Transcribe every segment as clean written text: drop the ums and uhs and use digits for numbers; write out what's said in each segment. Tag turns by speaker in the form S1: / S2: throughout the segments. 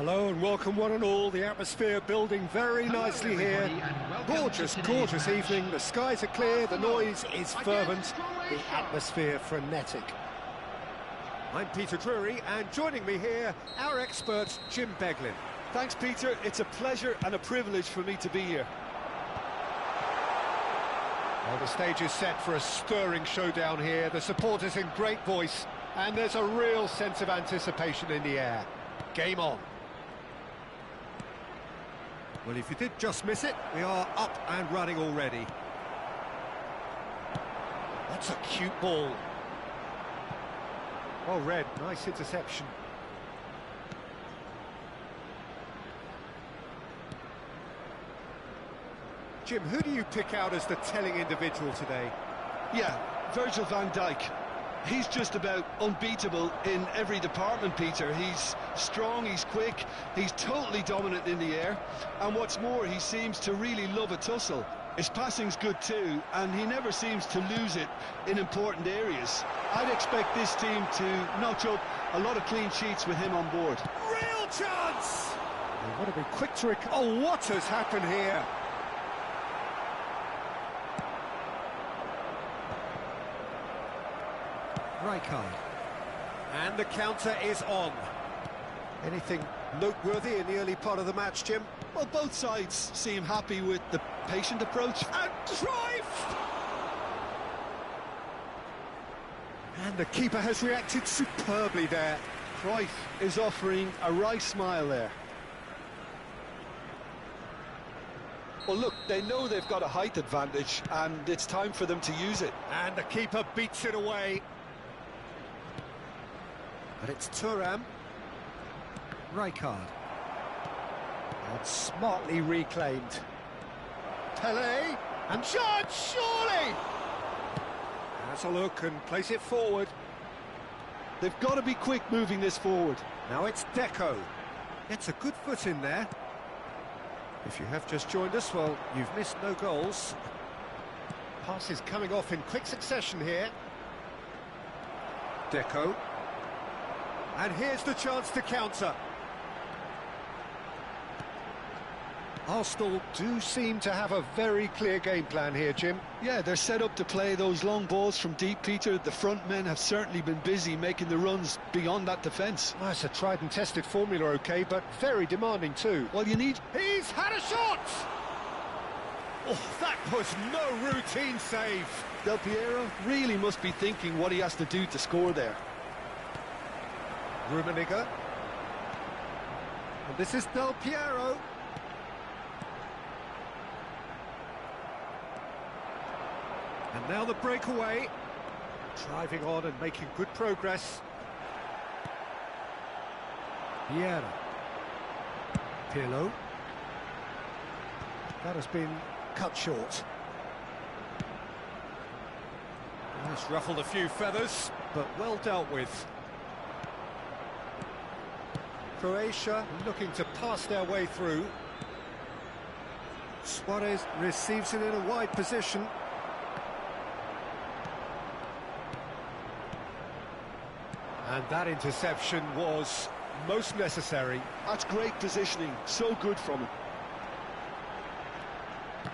S1: Hello and welcome one and all. The atmosphere building very nicely here. Gorgeous, gorgeous evening. The skies are clear, the noise is fervent, the atmosphere frenetic. I'm Peter Drury, and joining me here, our expert, Jim Beglin.
S2: Thanks, Peter. It's a pleasure and a privilege for me to be here.
S1: Well, the stage is set for a stirring showdown here. The supporters in great voice, and there's a real sense of anticipation in the air. Game on. Well, if you did just miss it, we are up and running already. That's a cute ball. Oh, Red, nice interception. Jim, who do you pick out as the telling individual today?
S2: Yeah, Virgil van Dijk. He's just about unbeatable in every department, Peter. He's strong, he's quick, he's totally dominant in the air, and what's more, he seems to really love a tussle. His passing's good too, and he never seems to lose it in important areas. I'd expect this team to notch up a lot of clean sheets with him on board.
S1: Real chance! They want to be quick to recover. Oh, what has happened here? Rijkaard. And the counter is on. Anything noteworthy in the early part of the match, Jim?
S2: Well, both sides seem happy with the patient approach.
S1: And Cruyff! And the keeper has reacted superbly there.
S2: Cruyff is offering a wry smile there. Well, look, they know they've got a height advantage, and it's time for them to use it.
S1: And the keeper beats it away. But it's Thuram. Rijkaard. And smartly reclaimed. Pele. And John, surely! Has a look and place it forward.
S2: They've got to be quick moving this forward.
S1: Now it's Deco. Gets a good foot in there. If you have just joined us, well, you've missed no goals. Passes coming off in quick succession here. Deco. And here's the chance to counter. Arsenal do seem to have a very clear game plan here, Jim.
S2: Yeah, they're set up to play those long balls from deep, Peter. The front men have certainly been busy making the runs beyond that defence.
S1: Well, it's a tried and tested formula, OK, but very demanding too.
S2: Well, you need...
S1: He's had a shot! Oh, that was no routine save.
S2: Del Piero really must be thinking what he has to do to score there.
S1: Rummenigge. And this is Del Piero. And now the breakaway. Driving on and making good progress. Vieira. Pirlo. That has been cut short. It's ruffled a few feathers, but well dealt with. Croatia looking to pass their way through. Suarez receives it in a wide position. And that interception was most necessary.
S2: That's great positioning, so good from him.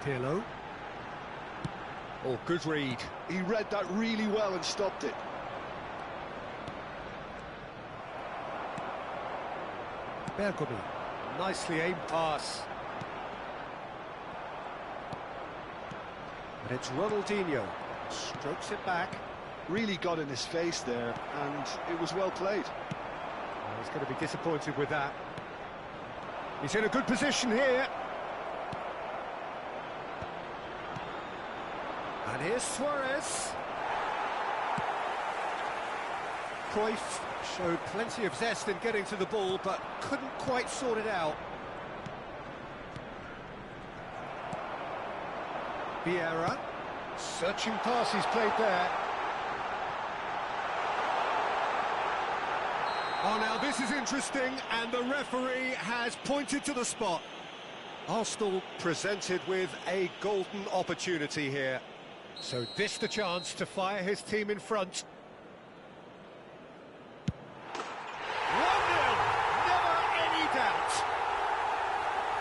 S1: Pirlo. Oh, good read.
S2: He read that really well and stopped it.
S1: Bergomi. nicely aimed pass. And it's Ronaldinho. Strokes it back.
S2: Really got in his face there, and it was well played.
S1: Well, he's going to be disappointed with that. He's in a good position here. And here's Suarez. Cruyff showed plenty of zest in getting to the ball, but couldn't quite sort it out. Vieira. Searching pass he's played there. Oh, now this is interesting, and the referee has pointed to the spot. Arsenal presented with a golden opportunity here. So this the chance to fire his team in front. 1-0, never any doubt.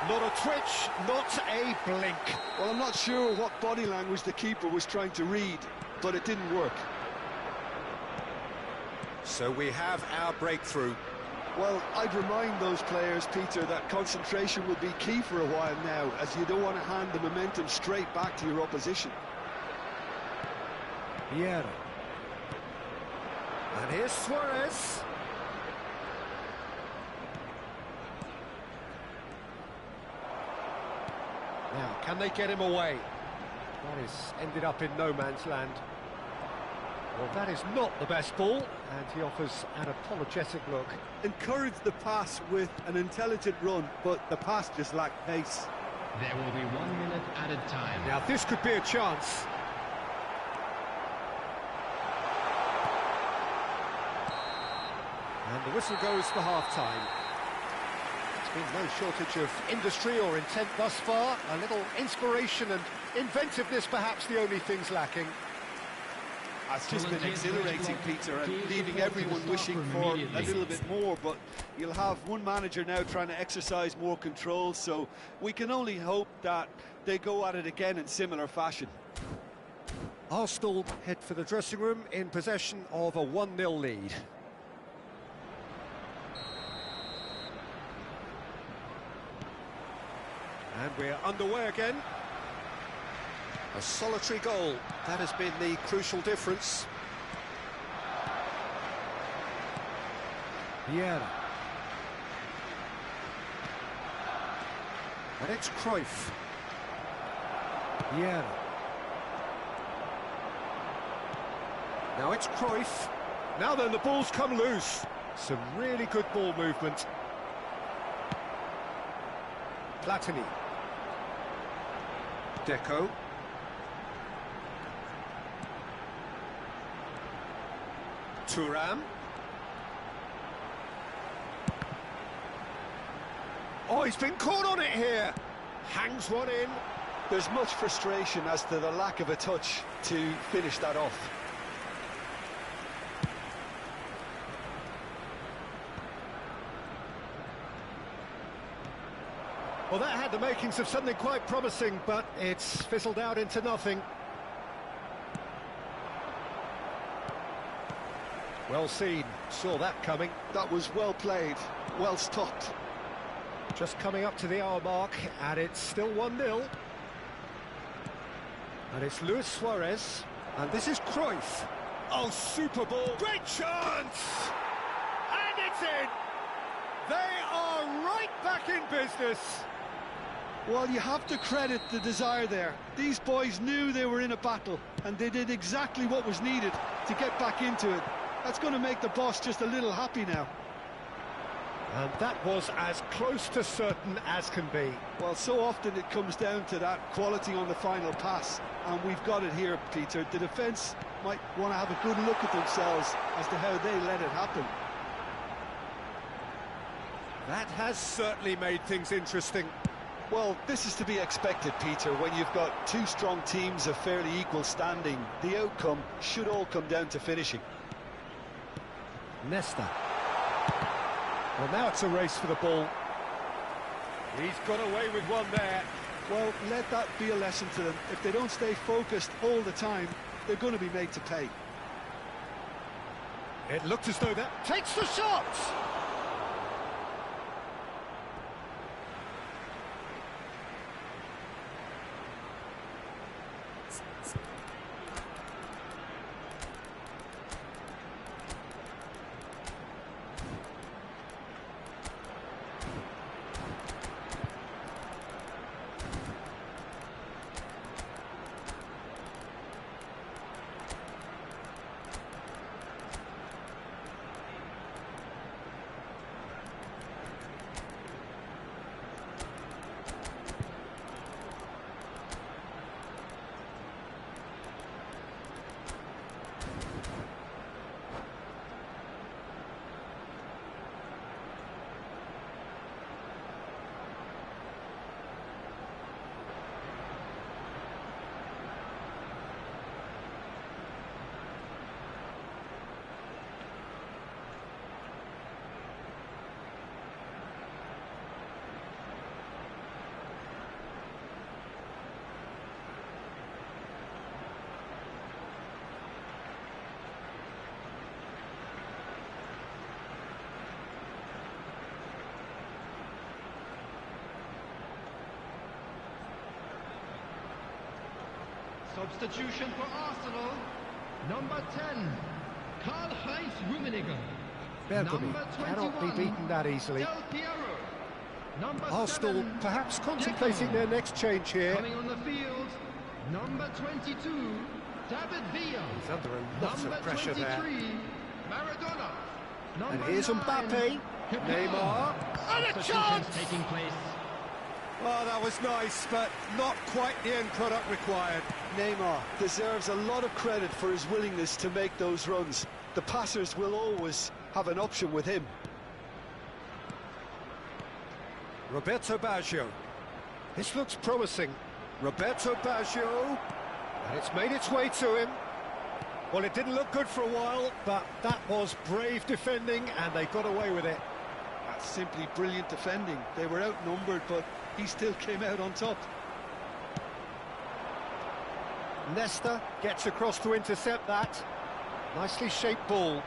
S1: Not a twitch, not a blink.
S2: Well, I'm not sure what body language the keeper was trying to read, but it didn't work.
S1: So we have our breakthrough.
S2: Well, I'd remind those players, Peter, that concentration will be key for a while now, as you don't want to hand the momentum straight back to your opposition.
S1: Vieira. And here's Suarez. Now, can they get him away? That is ended up in no man's land. Well, that is not the best ball, and he offers an apologetic look.
S2: Encouraged the pass with an intelligent run, but the pass just lacked pace.
S3: There will be 1 minute added time.
S1: Now, this could be a chance. And the whistle goes for half-time. There's been no shortage of industry or intent thus far. A little inspiration and inventiveness, perhaps the only things lacking.
S2: It's just been exhilarating, Peter, and leaving everyone wishing for a little bit more, but you'll have one manager now trying to exercise more control, so we can only hope that they go at it again in similar fashion.
S1: Arsenal head for the dressing room in possession of a 1-0 lead. And we're underway again. A solitary goal, that has been the crucial difference. Vieira. And it's Cruyff. Vieira. Now it's Cruyff. Now then, the ball's come loose. Some really good ball movement. Platini. Deco. Thuram. Oh, he's been caught on it here. Hangs one in.
S2: There's much frustration as to the lack of a touch to finish that off.
S1: Well, that had the makings of something quite promising, but it's fizzled out into nothing. Well seen, saw that coming.
S2: That was well played, well stopped.
S1: Just coming up to the hour mark, and it's still 1-0. And it's Luis Suarez, and this is Cruyff. Oh, super ball, great chance! And it's in! They are right back in business.
S2: Well, you have to credit the desire there. These boys knew they were in a battle, and they did exactly what was needed to get back into it. That's going to make the boss just a little happy now.
S1: And that was as close to certain as can be.
S2: Well, so often it comes down to that quality on the final pass, and we've got it here, Peter. The defence might want to have a good look at themselves as to how they let it happen.
S1: That has certainly made things interesting.
S2: Well, this is to be expected, Peter, when you've got two strong teams of fairly equal standing. The outcome should all come down to finishing.
S1: Nesta. Well, now it's a race for the ball. He's got away with one there.
S2: Well, let that be a lesson to them. If they don't stay focused all the time, they're going to be made to pay.
S1: It looked as though that takes the shot!
S3: Substitution for Arsenal. Number 10, Karl-Heinz Rummenigge.
S1: Bergkamp
S3: Number
S1: cannot be
S3: 21,
S1: beaten that easily.
S3: Del Piero. Number
S1: Arsenal
S3: 7,
S1: perhaps contemplating
S3: Dzeko.
S1: their next change here.
S3: Coming on the field, number 22, David Villa.
S1: He's under a lot
S3: Number
S1: of pressure
S3: 23,
S1: there.
S3: Maradona.
S1: And
S3: Number
S1: here's
S3: 9,
S1: Mbappe,
S3: Kepa.
S1: Neymar, and a
S3: Substitutions
S1: chance!
S3: taking place.
S1: Oh, that was nice, but not quite the end product required.
S2: Neymar deserves a lot of credit for his willingness to make those runs. The passers will always have an option with him.
S1: Roberto Baggio. This looks promising. Roberto Baggio. And it's made its way to him. Well, it didn't look good for a while, but that was brave defending, and they got away with it.
S2: That's simply brilliant defending. They were outnumbered, but he still came out on top.
S1: Nesta gets across to intercept that. Nicely shaped ball.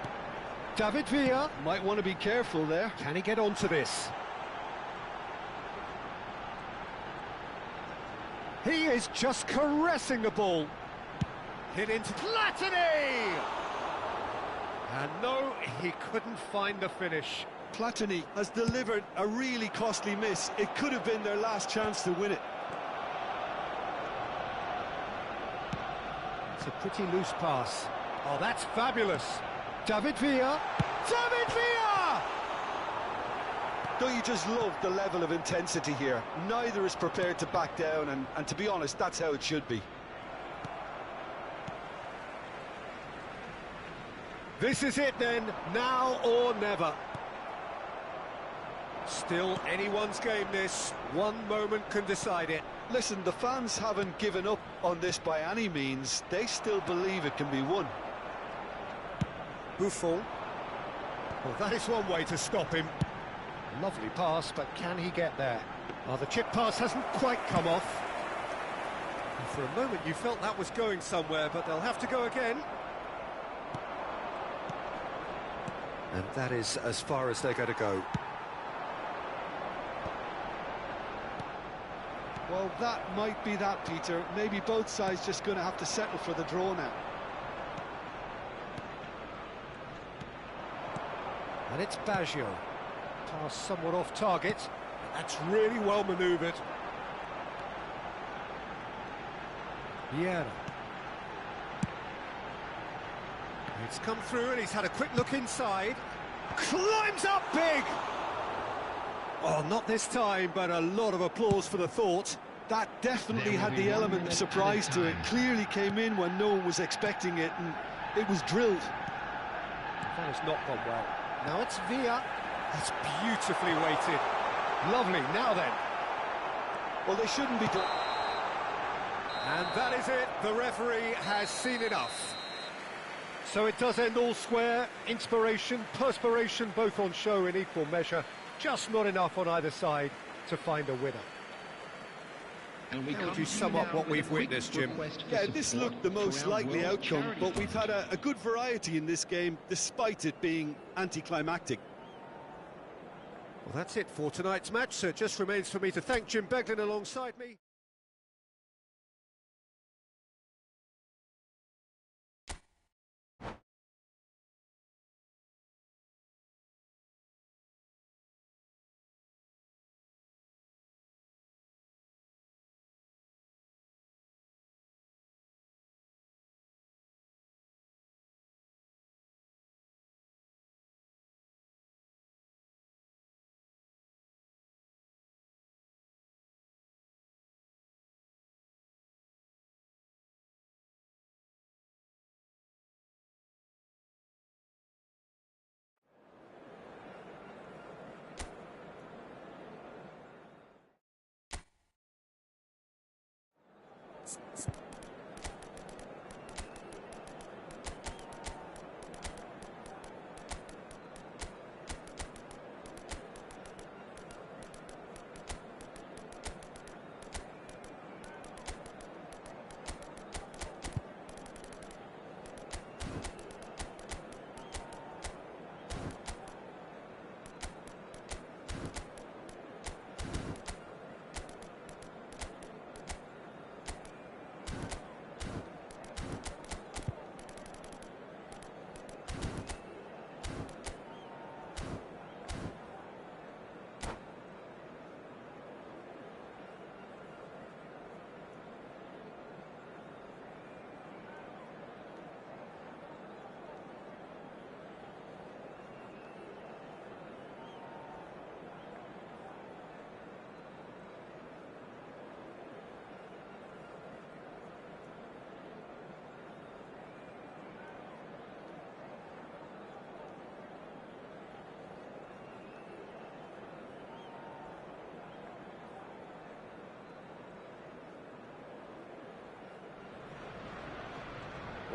S1: David Villa.
S2: Might want to be careful there.
S1: Can he get onto this? He is just caressing the ball. Hit into Platini! And no, he couldn't find the finish.
S2: Platini has delivered a really costly miss. It could have been their last chance to win it.
S1: It's a pretty loose pass. Oh, that's fabulous. David Villa. David Villa!
S2: Don't you just love the level of intensity here? Neither is prepared to back down, and to be honest, that's how it should be.
S1: This is it then, now or never. Still anyone's game this, one moment can decide it.
S2: Listen, the fans haven't given up on this by any means. They still believe it can be won.
S1: Buffon. Well, that is one way to stop him. Lovely pass, but can he get there? Oh, the chip pass hasn't quite come off. And for a moment you felt that was going somewhere, but they'll have to go again. And that is as far as they're going to go.
S2: Well, that might be that, Peter. Maybe both sides just going to have to settle for the draw now.
S1: And it's Baggio. Pass somewhat off target. That's really well manoeuvred. Vieira. It's come through and he's had a quick look inside. Climbs up big! Oh, not this time, but a lot of applause for the thought.
S2: That definitely had the element of surprise to it. Clearly came in when no one was expecting it, and it was drilled.
S1: That has not gone well. Now it's Villa. That's beautifully weighted. Lovely, now then.
S2: Well, they shouldn't be done.
S1: And that is it. The referee has seen enough. So it does end all square. Inspiration, perspiration, both on show in equal measure. Just not enough on either side to find a winner. How would you sum up what we've witnessed, Jim?
S2: Yeah, this looked the most likely outcome, but we've had a good variety in this game, despite it being anticlimactic.
S1: Well, that's it for tonight's match, so it just remains for me to thank Jim Beglin alongside me.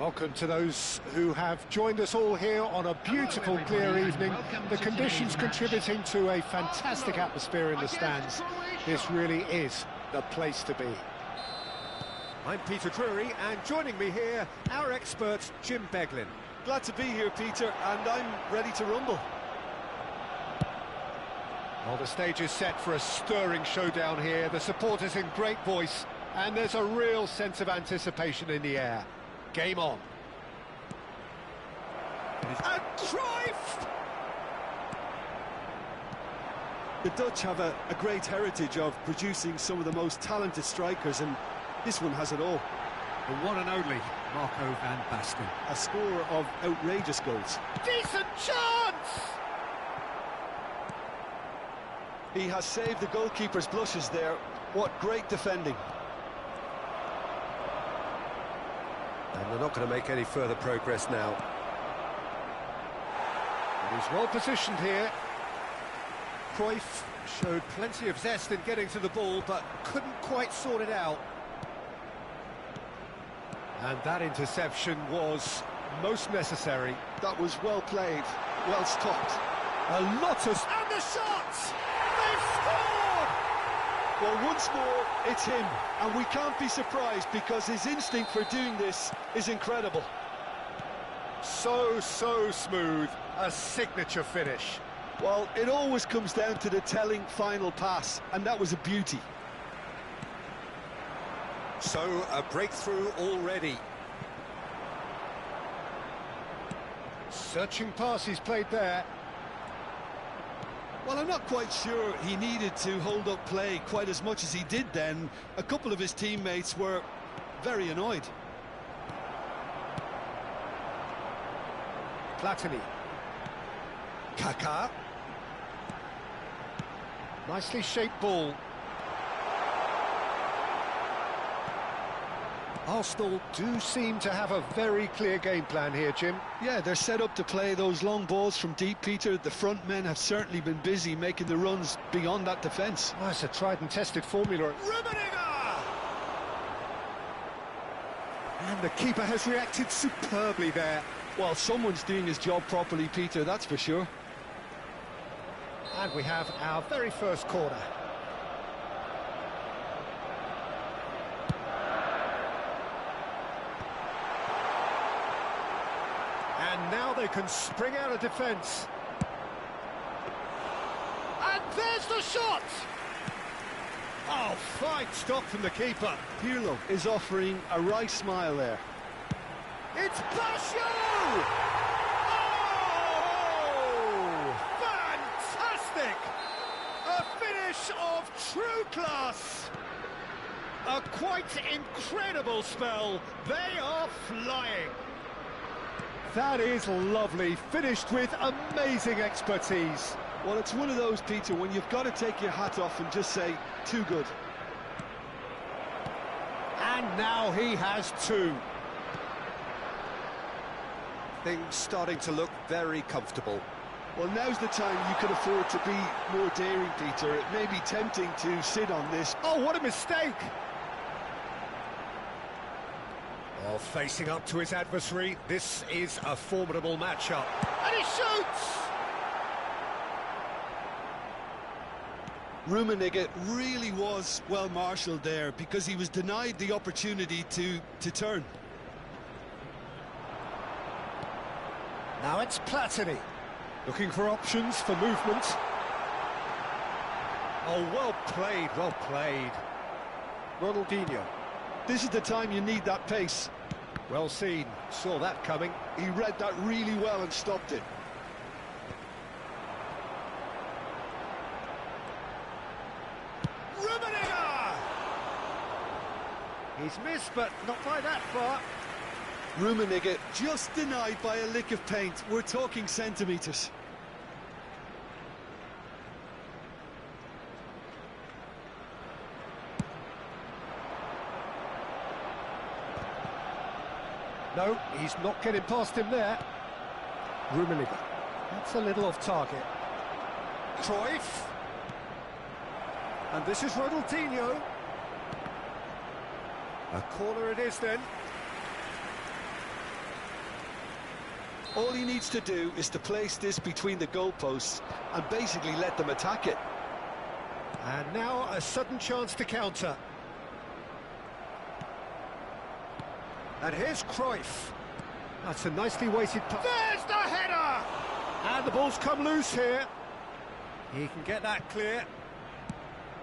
S1: Welcome to those who have joined us all here on a beautiful, clear evening. The conditions contributing to a fantastic atmosphere in the stands. This really is the place to be. I'm Peter Drury, and joining me here, our expert, Jim Beglin.
S2: Glad to be here, Peter, and I'm ready to rumble.
S1: Well, the stage is set for a stirring showdown here. The supporters in great voice, and there's a real sense of anticipation in the air. Game on. And Cruyff!
S2: The Dutch have a great heritage of producing some of the most talented strikers, and this one has it all.
S1: The one and only Marco van Basten.
S2: A score of outrageous goals.
S1: Decent chance!
S2: He has saved the goalkeeper's blushes there. What great defending.
S1: And they're not going to make any further progress now. And he's well positioned here. Cruyff showed plenty of zest in getting to the ball, but couldn't quite sort it out. And that interception was most necessary.
S2: That was well played, well stopped.
S1: A lot of... And the shots! They've scored!
S2: Well, once more, it's him. And we can't be surprised because his instinct for doing this is incredible.
S1: So smooth. A signature finish.
S2: Well, it always comes down to the telling final pass, and that was a beauty.
S1: So, a breakthrough already. Searching pass he's played there.
S2: Well, I'm not quite sure he needed to hold up play quite as much as he did then. A couple of his teammates were very annoyed.
S1: Platini. Kaká. Nicely shaped ball. Arsenal do seem to have a very clear game plan here, Jim.
S2: Yeah, they're set up to play those long balls from deep, Peter. The front men have certainly been busy making the runs beyond that defence.
S1: Oh, it's a tried and tested formula. Rummenigge! And the keeper has reacted superbly there.
S2: Well, someone's doing his job properly, Peter, that's for sure.
S1: And we have our very first corner. And now they can spring out of defence. And there's the shot! Oh, fine stop from the keeper.
S2: Pirlo is offering a right smile there.
S1: It's Bashir! Oh! Fantastic! A finish of true class! A quite incredible spell. They are flying. That is lovely, finished with amazing expertise.
S2: Well, it's one of those, Peter, when you've got to take your hat off and just say, too good.
S1: And now he has two. Things starting to look very comfortable.
S2: Well, now's the time you can afford to be more daring, Peter. It may be tempting to sit on this.
S1: Oh, what a mistake! Well, facing up to his adversary, this is a formidable matchup. And he shoots!
S2: Rummenigge really was well marshalled there because he was denied the opportunity to turn.
S1: Now it's Platini, looking for options for movement. Oh, well played, well played. Ronaldinho.
S2: This is the time you need that pace.
S1: Well seen, saw that coming.
S2: He read that really well and stopped it.
S1: Rummenigge! He's missed, but not by that far.
S2: Rummenigge just denied by a lick of paint. We're talking centimetres.
S1: No, he's not getting past him there. Rummenigge. That's a little off target. Cruyff. And this is Ronaldinho. A corner it is then.
S2: All he needs to do is to place this between the goalposts and basically let them attack it.
S1: And now a sudden chance to counter. And here's Cruyff. That's a nicely weighted pass. There's the header! And the ball's come loose here. He can get that clear.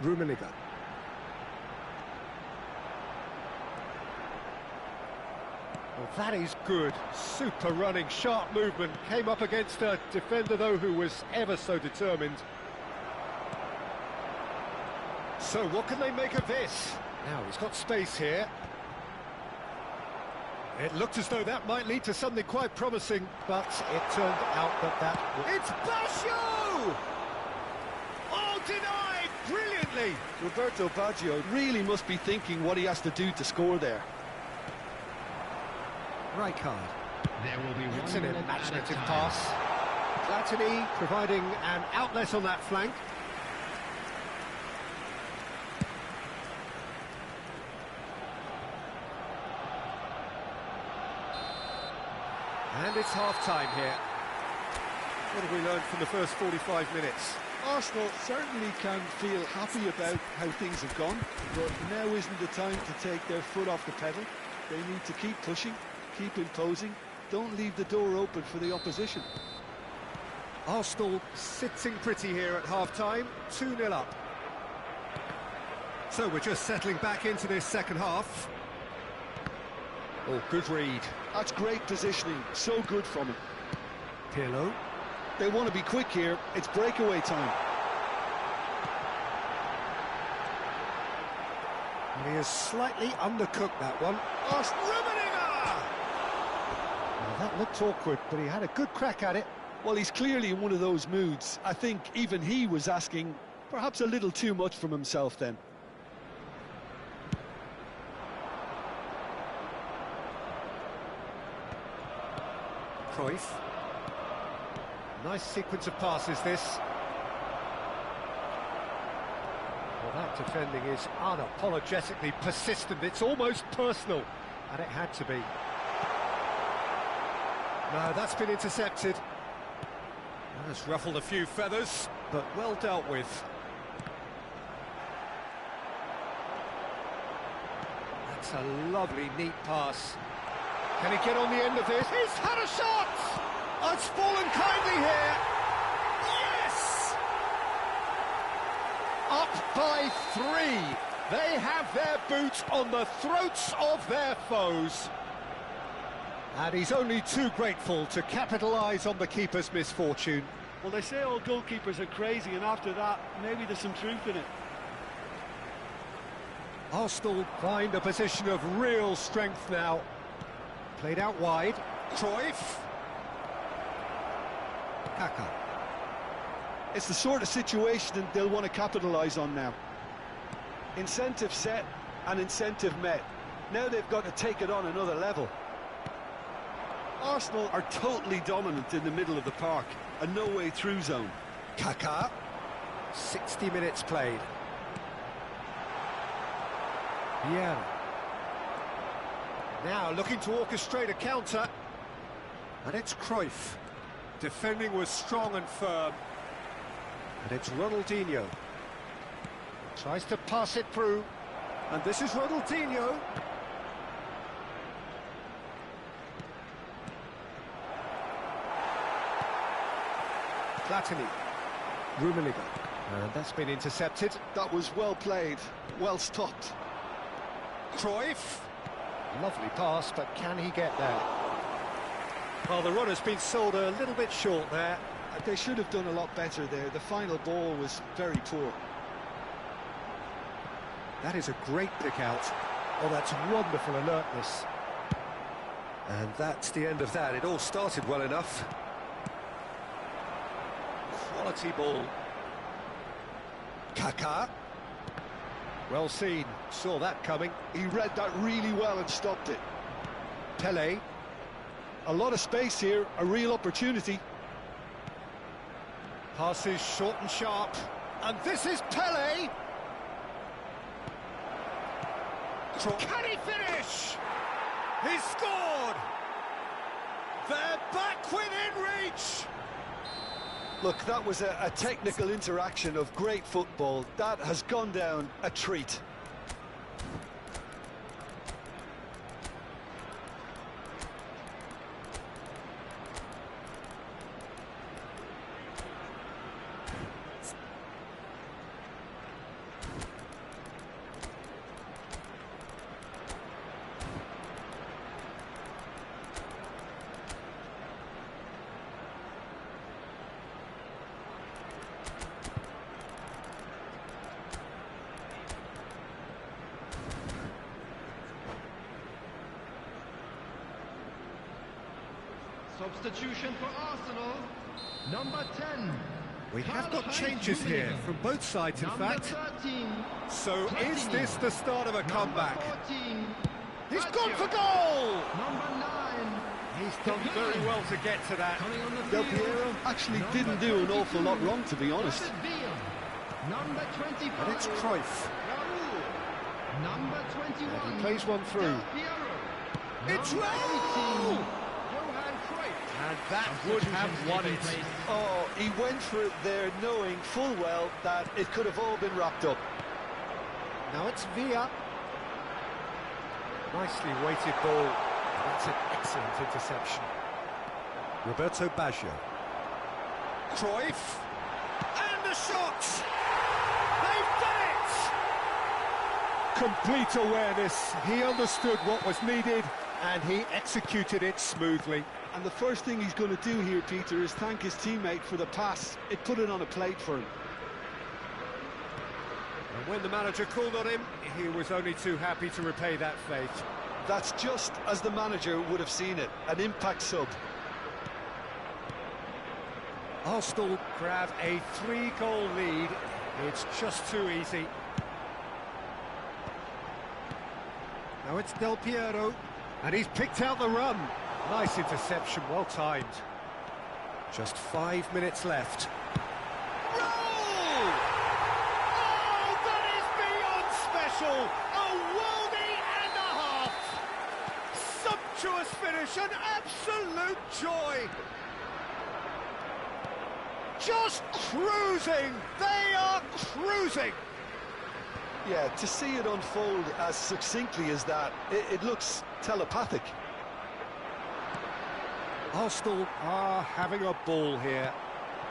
S1: Rummenigge. Well, that is good. Super running, sharp movement. Came up against a defender, though, who was ever so determined. So what can they make of this? Now he's got space here. It looked as though that might lead to something quite promising, but it turned out that It's Baggio! Oh, denied brilliantly!
S2: Roberto Baggio really must be thinking what he has to do to score there.
S1: Rijkaard.
S3: There will be
S1: It's
S3: 1
S1: an
S3: minute
S1: imaginative
S3: added time.
S1: pass. Platini providing an outlet on that flank. And it's half-time here. What have we learned from the first 45 minutes?
S2: Arsenal certainly can feel happy about how things have gone, but now isn't the time to take their foot off the pedal. They need to keep pushing, keep imposing, don't leave the door open for the opposition.
S1: Arsenal sitting pretty here at half-time, 2-0 up. So we're just settling back into this second half. Oh, good read.
S2: That's great positioning, so good from him.
S1: Pirlo.
S2: They want to be quick here, it's breakaway time.
S1: And he has slightly undercooked that one. Rummenigge! Well, that looked awkward, but he had a good crack at it.
S2: Well, he's clearly in one of those moods. I think even he was asking perhaps a little too much from himself then.
S1: Cruyff. Nice sequence of passes, this. Well, that defending is unapologetically persistent. It's almost personal, and it had to be. No, that's been intercepted. That's ruffled a few feathers, but well dealt with. That's a lovely, neat pass. Can he get on the end of this? He's had a shot! Oh, it's fallen kindly here. Yes! Up by 3. They have their boot on the throats of their foes. And he's only too grateful to capitalise on the keeper's misfortune.
S2: Well, they say all goalkeepers are crazy, and after that, maybe there's some truth in it.
S1: Arsenal find a position of real strength now. Played out wide. Cruyff. Kaka.
S2: It's the sort of situation that they'll want to capitalise on now. Incentive set and incentive met. Now they've got to take it on another level. Arsenal are totally dominant in the middle of the park, a no-way through zone.
S1: Kaka. 60 minutes played. Vieira. Now looking to orchestrate a counter. And it's Cruyff. Defending was strong and firm. And it's Ronaldinho. Tries to pass it through. And this is Ronaldinho. Platini. Rummenigge. And that's been intercepted.
S2: That was well played, well stopped.
S1: Cruyff. Lovely pass, but can he get there? Well, the runner's been sold a little bit short there.
S2: They should have done a lot better there. The final ball was very poor.
S1: That is a great pick out. Oh, that's wonderful alertness. And that's the end of that. It all started well enough. Quality ball. Kaka. Well seen. Saw that coming.
S2: He read that really well and stopped it.
S1: Pele.
S2: A lot of space here, a real opportunity.
S1: Passes short and sharp. And this is Pele. Can he finish? He's scored! They're back within reach!
S2: Look, that was a technical interaction of great football. That has gone down a treat.
S3: Substitution for Arsenal, number 10.
S1: We have got changes here from both sides, in fact.
S3: 13.
S1: So is this the start of a comeback?
S3: 14.
S1: He's gone for goal!
S3: Number 9.
S1: He's done very well to get to that.
S3: Coming on the
S2: Del
S3: field.
S2: Piero actually didn't do an awful lot wrong, to be honest.
S3: David Villa. Number 25.
S1: And it's Cruyff.
S3: Raul. Number 21.
S1: And he plays one through.
S3: Del Piero.
S1: It's
S3: Number
S1: Raul!
S3: 18. Johan Cruyff.
S1: And that would have won it.
S2: Oh, he went for it there knowing full well that it could have all been wrapped up.
S1: Now it's Villa. Nicely weighted ball. That's an excellent interception. Roberto Baggio. Cruyff. And the shot! They've done it! Complete awareness. He understood what was needed and he executed it smoothly.
S2: And the first thing he's going to do here, Peter, is thank his teammate for the pass. It put it on a plate for him.
S1: And when the manager called on him, he was only too happy to repay that faith.
S2: That's just as the manager would have seen it, an impact sub.
S1: Arsenal grab a 3-goal lead. It's just too easy. Now it's Del Piero, and he's picked out the run. Nice interception, well timed. Just 5 minutes left. Roll! Oh, that is beyond special! A worldie and a half! Sumptuous finish, an absolute joy! Just cruising! They are cruising!
S2: Yeah, to see it unfold as succinctly as that, it looks telepathic.
S1: Arsenal are having a ball here.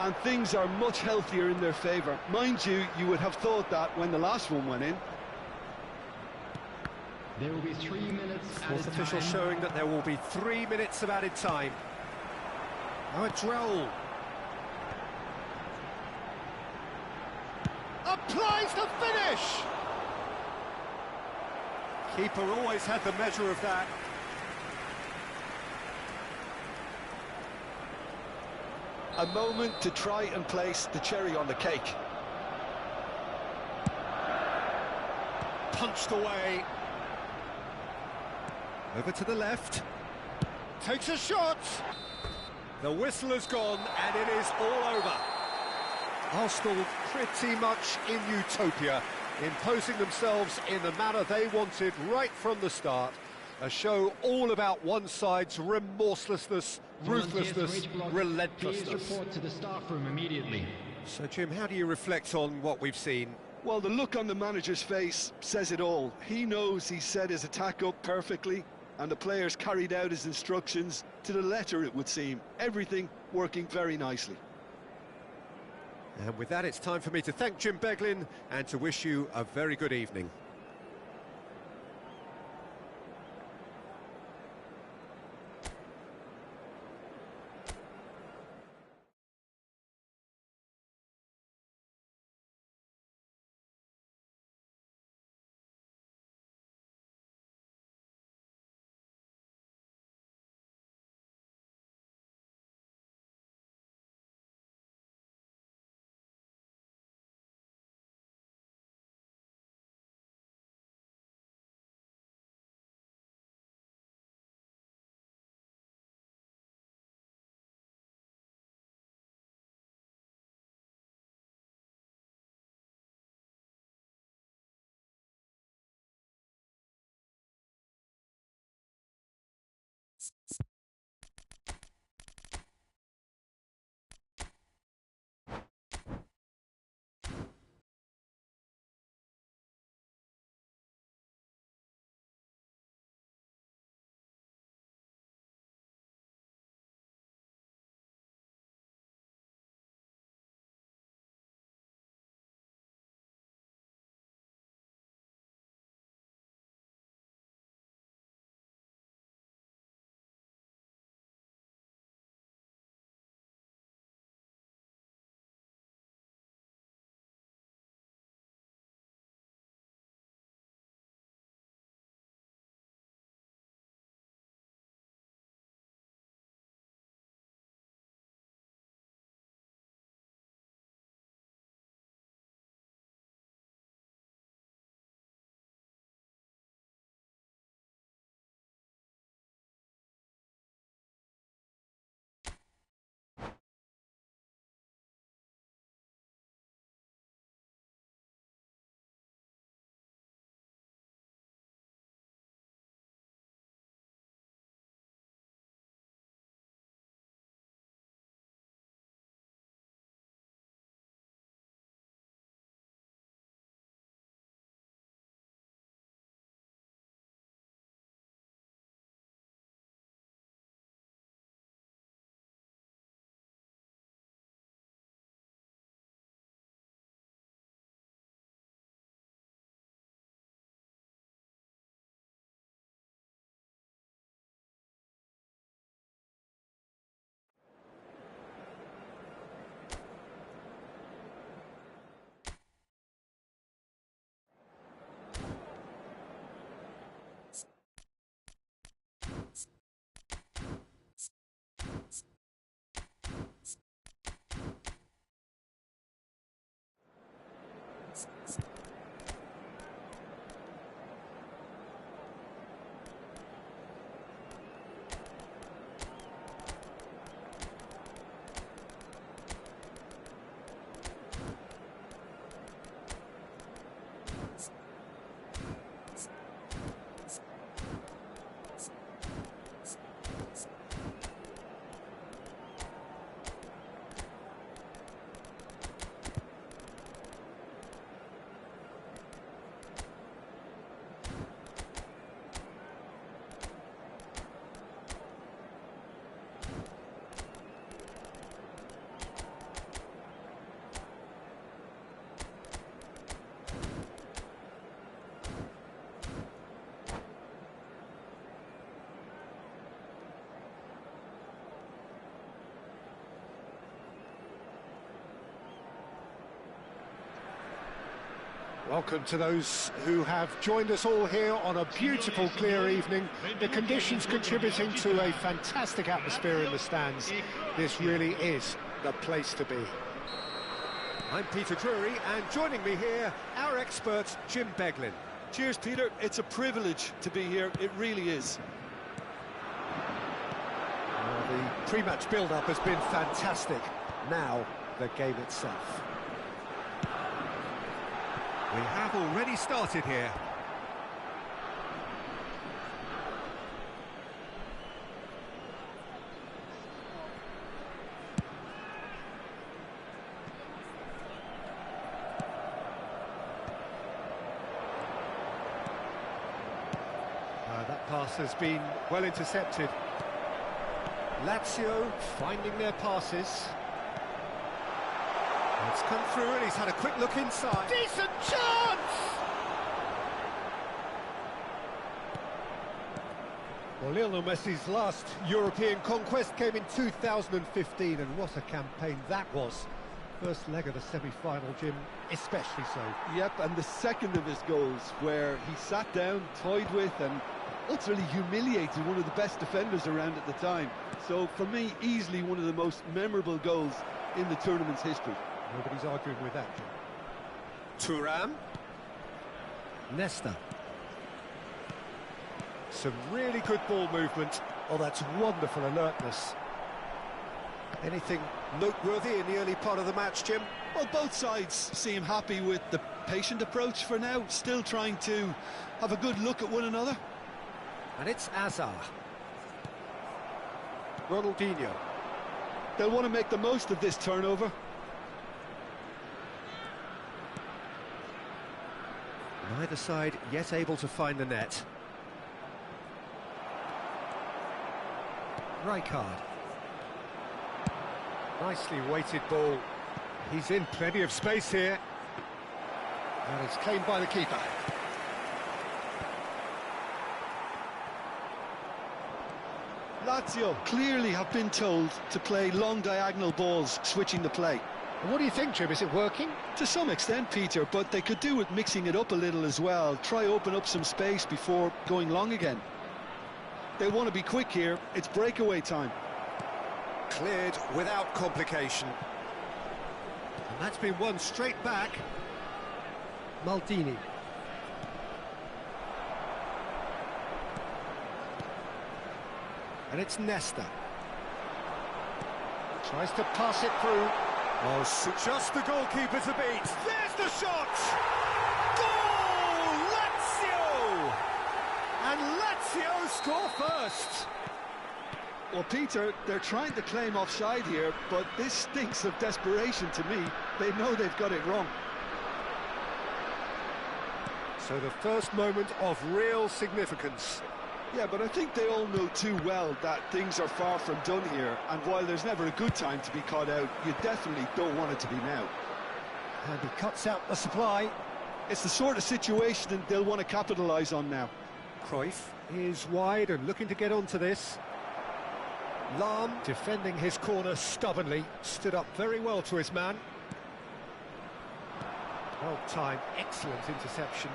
S2: And things are much healthier in their favour. Mind you, you would have thought that when the last one went in.
S3: There will be 3 minutes
S1: Fourth
S3: added
S1: official
S3: time.
S1: showing that there will be 3 minutes of added time. Now it's Raul. Applies the finish! Keeper always had the measure of that.
S2: A moment to try and place the cherry on the cake.
S1: Punched away. Over to the left. Takes a shot. The whistle has gone and it is all over. Arsenal pretty much in utopia, imposing themselves in the manner they wanted right from the start. A show all about one side's remorselessness, ruthlessness, relentlessness.
S3: Please report to the staff room immediately.
S1: So, Jim, how do you reflect on what we've seen?
S2: Well, the look on the manager's face says it all. He knows he set his attack up perfectly, and the players carried out his instructions to the letter, it would seem. Everything working very nicely.
S1: And with that, it's time for me to thank Jim Beglin and to wish you a very good evening. Welcome to those who have joined us all here on a beautiful, clear evening. The conditions contributing to a fantastic atmosphere in the stands. This really is the place to be. I'm Peter Drury, and joining me here, our expert, Jim Beglin.
S2: Cheers, Peter. It's a privilege to be here. It really is.
S1: Well, the pre-match build-up has been fantastic. Now, the game itself. We have already started here. That pass has been well intercepted. Lazio finding their passes. It's come through and he's had a quick look inside. Decent chance! Well, Lionel Messi's last European conquest came in 2015, and what a campaign that was. First leg of the semi-final, Jim, especially so.
S2: Yep, and the second of his goals, where he sat down, toyed with, and utterly humiliated one of the best defenders around at the time. So, for me, easily one of the most memorable goals in the tournament's history.
S1: Nobody's arguing with that, Jim. Thuram. Nesta. Some really good ball movement. Oh, that's wonderful alertness. Anything noteworthy in the early part of the match, Jim?
S2: Well, both sides seem happy with the patient approach for now, still trying to have a good look at one another.
S1: And it's Azar. Ronaldinho.
S2: They'll want to make the most of this turnover.
S1: Neither side yet able to find the net. Rijkaard. Nicely weighted ball. He's in plenty of space here. And it's claimed by the keeper.
S2: Lazio clearly have been told to play long diagonal balls, switching the play.
S1: What do you think, Jim? Is it working?
S2: To some extent, Peter, but they could do with mixing it up a little as well. Try open up some space before going long again. They want to be quick here. It's breakaway time.
S1: Cleared without complication. And that's been won straight back. Maldini. And it's Nesta. Tries to pass it through. Oh, just the goalkeeper to beat. There's the shot! Goal! Lazio! And Lazio score first.
S2: Well, Peter, they're trying to claim offside here, but this stinks of desperation to me. They know they've got it wrong.
S1: So the first moment of real significance.
S2: Yeah, but I think they all know too well that things are far from done here, and while there's never a good time to be caught out, you definitely don't want it to be now.
S1: And he cuts out the supply.
S2: It's the sort of situation that they'll want to capitalise on now.
S1: Cruyff is wide and looking to get onto this. Lahm, defending his corner stubbornly, stood up very well to his man. Well timed, excellent interception.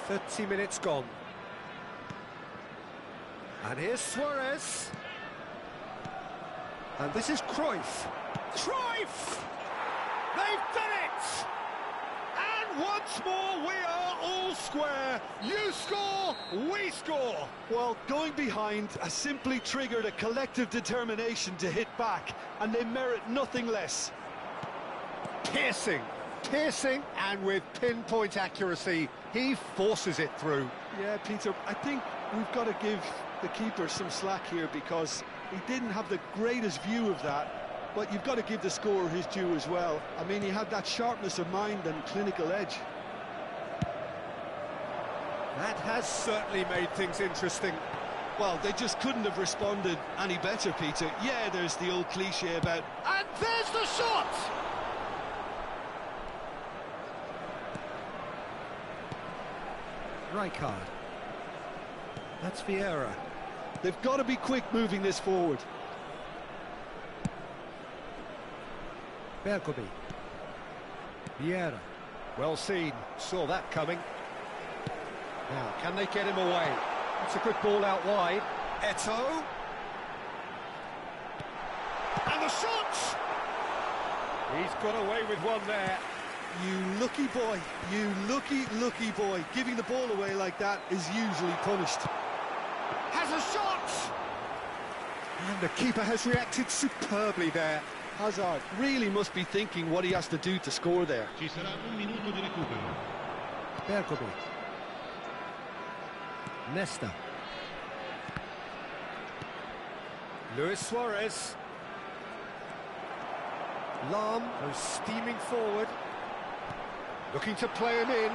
S1: 30 minutes gone. And here's Suarez. And this is Cruyff. Cruyff! They've done it! And once more we are all square. You score, we score.
S2: Well, going behind has simply triggered a collective determination to hit back, and they merit nothing less.
S1: Piercing, and with pinpoint accuracy, he forces it through.
S2: Yeah, Peter, I think we've got to give the keeper some slack here because he didn't have the greatest view of that. But you've got to give the scorer his due as well. I mean, he had that sharpness of mind and clinical edge.
S1: That has certainly made things interesting.
S2: Well, they just couldn't have responded any better, Peter. Yeah, there's the old cliche about...
S1: And there's the shot! Rijkaard. That's Vieira.
S2: They've got to be quick moving this forward.
S1: Berkobi. Vieira. Well seen. Saw that coming. Now, can they get him away? It's a good ball out wide. Eto'o. And the shot! He's got away with one there.
S2: You lucky boy. You lucky boy. Giving the ball away like that is usually punished.
S1: Has a shot! And the keeper has reacted superbly there.
S2: Hazard really must be thinking what he has to do to score there.
S3: Ci sarà un minuto di recupero.
S1: Berkobi. Nesta. Luis Suarez. Lahm goes steaming forward. Looking to play him in.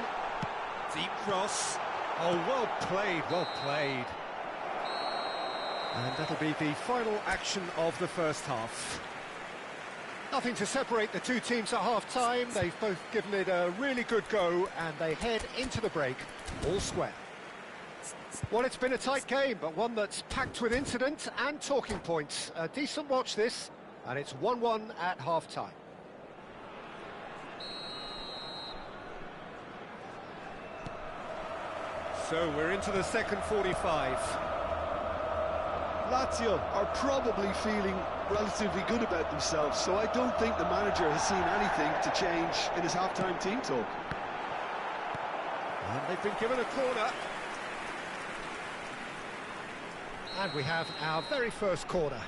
S1: Deep cross. Oh, well played, well played. And that'll be the final action of the first half. Nothing to separate the two teams at half-time. They've both given it a really good go, and they head into the break all square. Well, it's been a tight game, but one that's packed with incident and talking points. A decent watch this, and it's 1-1 at half-time. So we're into the second 45.
S2: Lazio are probably feeling relatively good about themselves, so I don't think the manager has seen anything to change in his half-time team talk.
S1: And they've been given a corner. And we have our very first corner.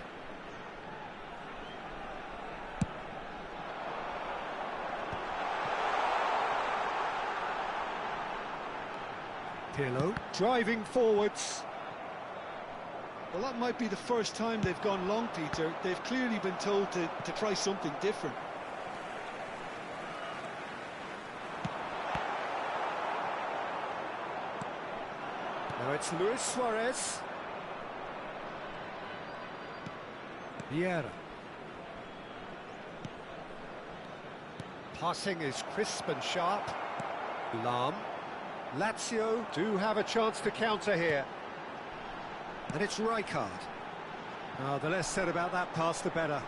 S1: Pirlo driving forwards.
S2: Well, that might be the first time they've gone long, Peter. They've clearly been told to try something different.
S1: Now it's Luis Suarez. Vieira. Passing is crisp and sharp. Lahm. Lazio do have a chance to counter here. And it's Rijkaard. Oh, the less said about that pass, the better.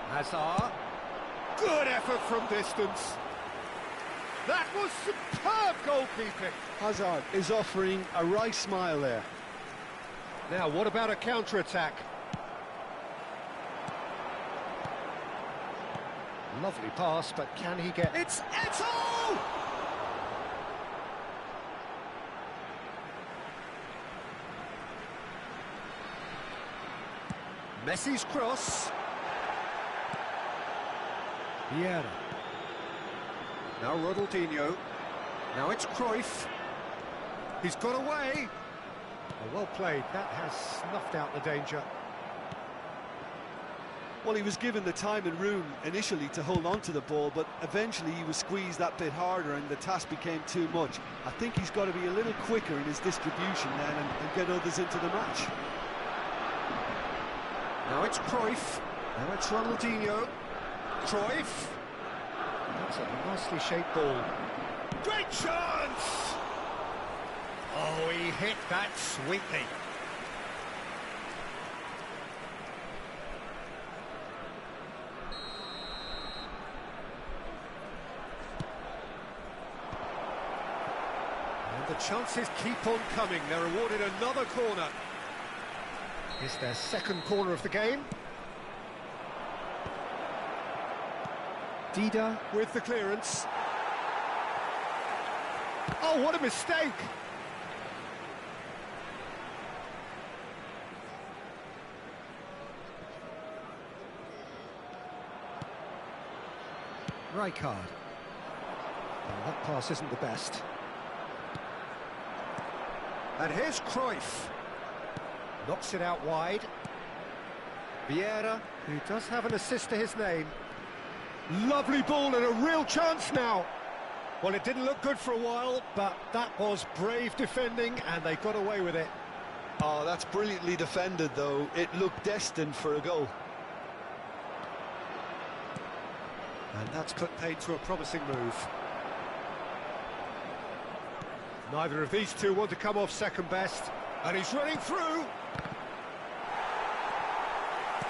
S1: Hazard. Good effort from distance. That was superb goalkeeping.
S2: Hazard is offering a right smile there.
S1: Now, what about a counter-attack? Lovely pass, but can he get... It's Eto'o! Messi's cross. Vieira. Now Ronaldinho. Now it's Cruyff. He's got away. Oh, well played. That has snuffed out the danger.
S2: Well, he was given the time and room initially to hold on to the ball, but eventually he was squeezed that bit harder and the task became too much. I think he's got to be a little quicker in his distribution then and get others into the match.
S1: Now it's Cruyff. Now it's Ronaldinho. Cruyff. That's a nicely shaped ball. Great chance! Oh, he hit that sweetly. The chances keep on coming. They're awarded another corner. It's their second corner of the game. Dida with the clearance. Oh, what a mistake! Rijkaard. Well, that pass isn't the best. And here's Cruyff. Knocks it out wide. Vieira, who does have an assist to his name. Lovely ball and a real chance now. Well, it didn't look good for a while, but that was brave defending and they got away with it.
S2: Oh, that's brilliantly defended, though. It looked destined for a goal.
S1: And that's put paid to a promising move. Neither of these two want to come off second best. And he's running through.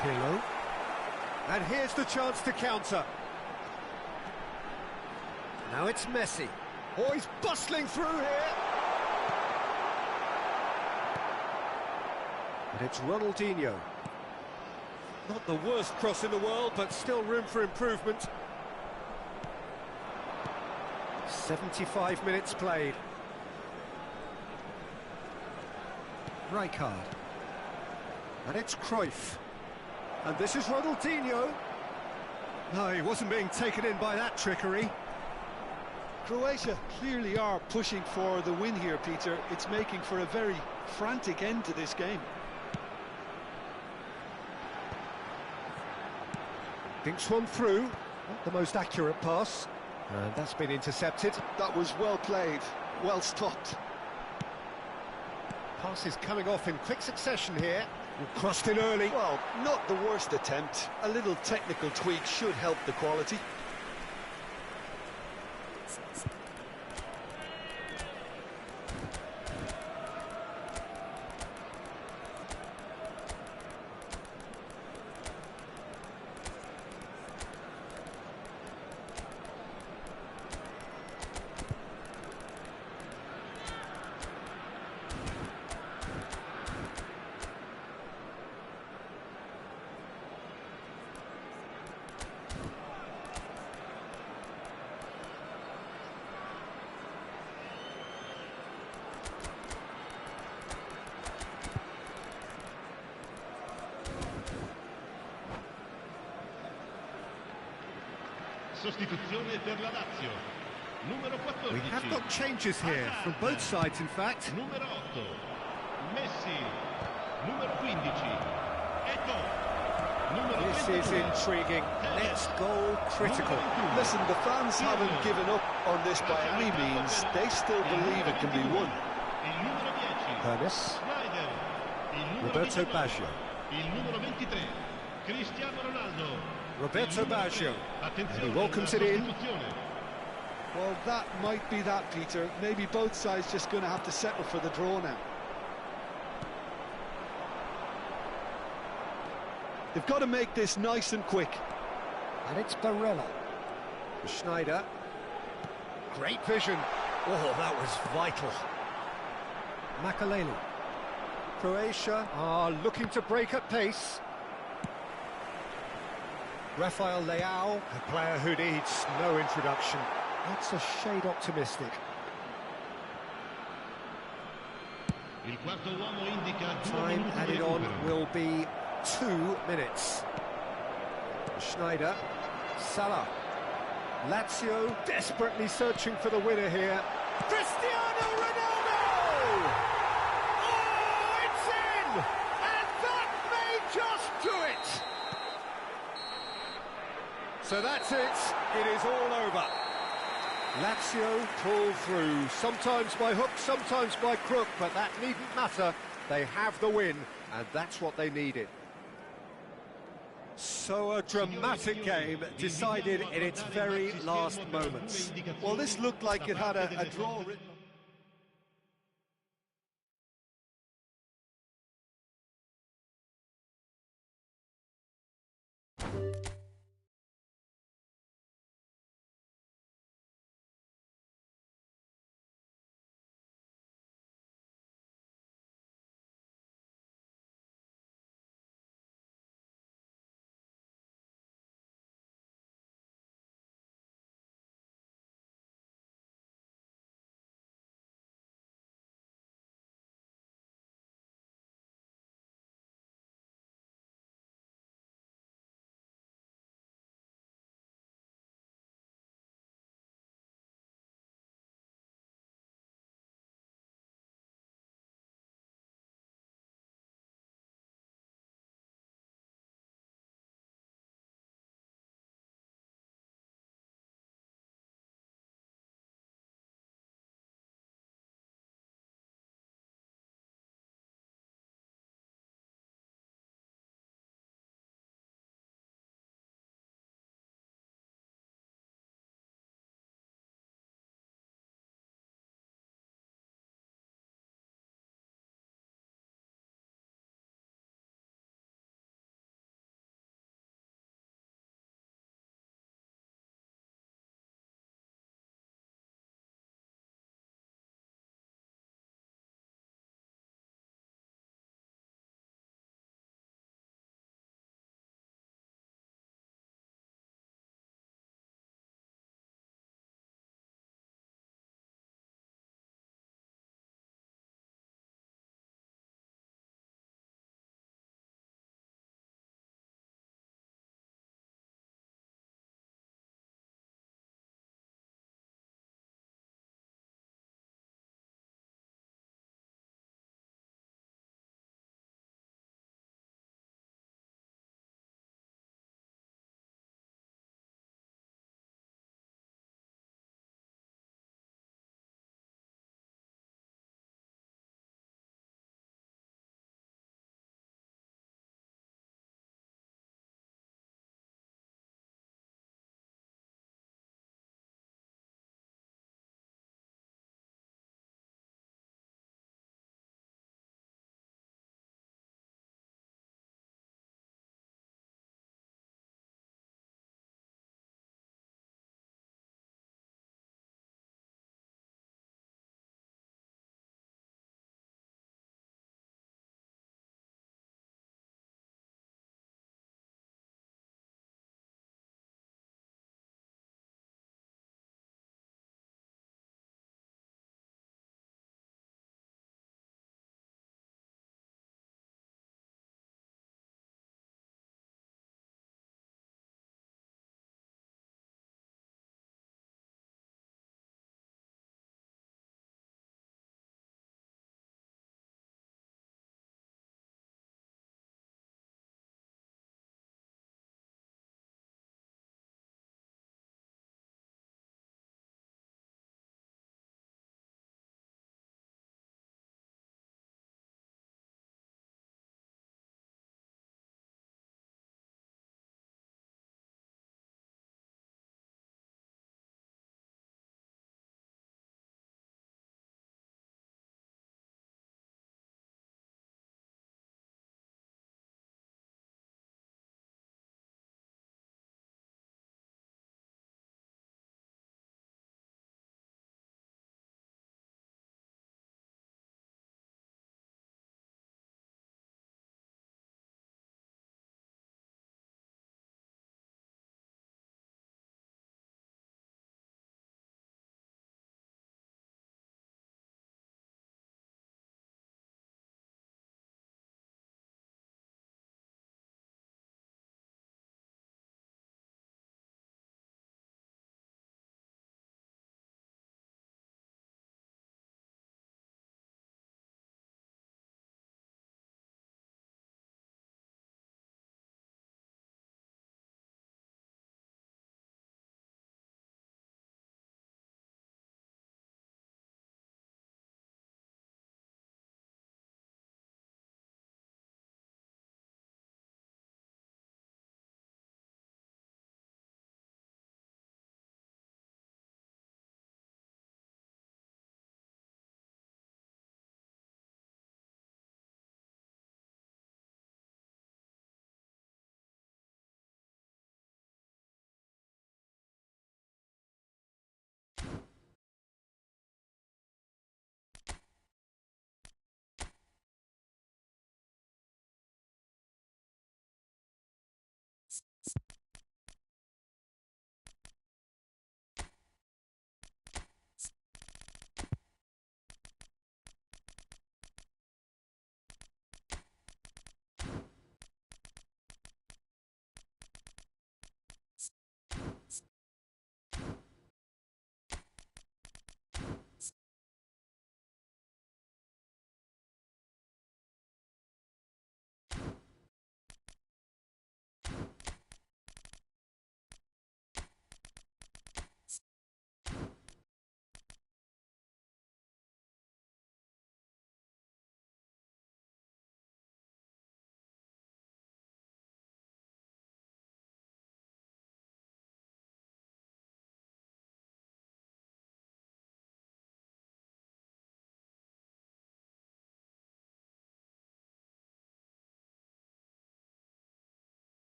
S1: Pirlo. And here's the chance to counter. Now it's Messi. Oh, he's bustling through here. And it's Ronaldinho. Not the worst cross in the world, but still room for improvement. 75 minutes played. Rijkaard. And it's Cruyff. And this is Ronaldinho. No, he wasn't being taken in by that trickery.
S2: Croatia clearly are pushing for the win here, Peter. It's making for a very frantic end to this game.
S1: Dinks one through. Not the most accurate pass. And that's been intercepted.
S2: That was well played, well stopped.
S1: Passes coming off in quick succession here. Crossed in early.
S2: Well, not the worst attempt. A little technical tweak should help the quality.
S3: Sostituzione per la Lazio. Numero 14.
S1: We have got changes here from both sides, in fact.
S3: Numero 8. Messi. Numero 15. Eto'o. Numero
S1: This is
S3: 22.
S1: intriguing. Next goal critical.
S2: Listen, the fans haven't given up on this by any means. They still believe it can be won.
S3: Il numero 10.
S1: Pernis.
S3: Snyder. Il numero
S1: Roberto
S3: 19.
S1: Baggio.
S3: Il numero 23. Cristiano Ronaldo.
S1: Roberto Baggio.
S3: Attenzione,
S1: And he welcomes it in.
S3: sostituzione.
S2: Well, that might be that, Peter. Maybe both sides just going to have to settle for the draw now. They've got to make this nice and quick.
S1: And it's Barella. Schneider. Great vision. Oh, that was vital. Makaleli. Croatia are looking to break at pace. Rafael Leao, a player who needs no introduction. That's a shade optimistic.
S3: Il quarto uomo indica 2
S1: Time
S3: minuti di
S1: added on
S3: recupero.
S1: will be 2 minutes. Schneider, Salah. Lazio desperately searching for the winner here. Cristiano Ronaldo! Oh, it's in! And that may just do it! So that's it. It is all over. Lazio pull through, sometimes by hook, sometimes by crook, but that needn't matter. They have the win, and that's what they needed. So a dramatic game decided in its very last moments.
S2: Well, this looked like it had a draw written